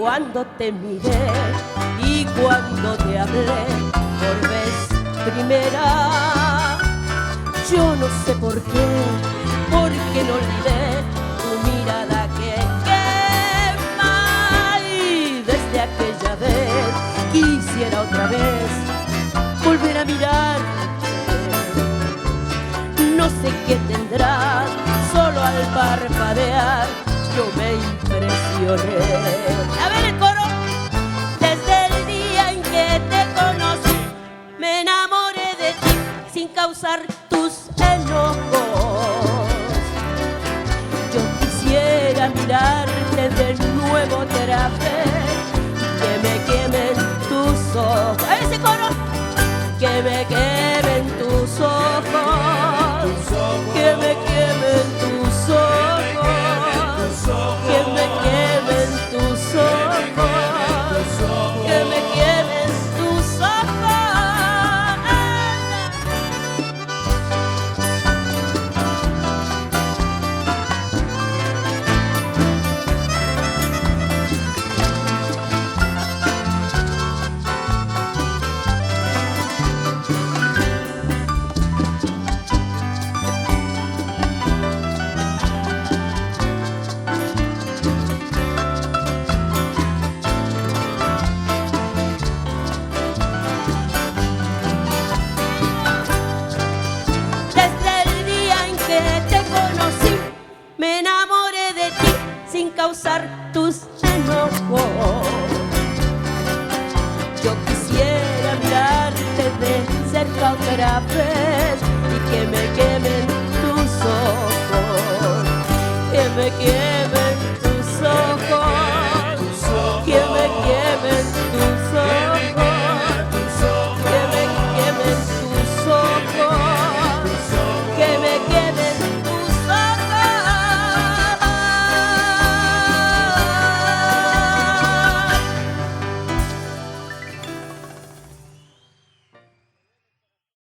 cuando te miré y cuando te hablé por vez primera. Yo no sé por qué, porque no olvidé tu mirada que quema. Y desde aquella vez quisiera otra vez volver a mirarte. No sé qué tendrás, solo al parpadear yo me impresioné. A ver el coro. Desde el día en que te conocí, me enamoré de ti sin causar tus enojos. Yo quisiera mirarte de nuevo otra vez, que me quemen tus ojos. A ver ese coro. Que me quemen tus ojos, que me quemen tus ojos, que me quemen tus ojos, que me quemen tus ojos. Me enamoré de ti sin causar tus enojos. Yo quisiera mirarte de cerca otra vez y que me quemen tus ojos, que me quemen.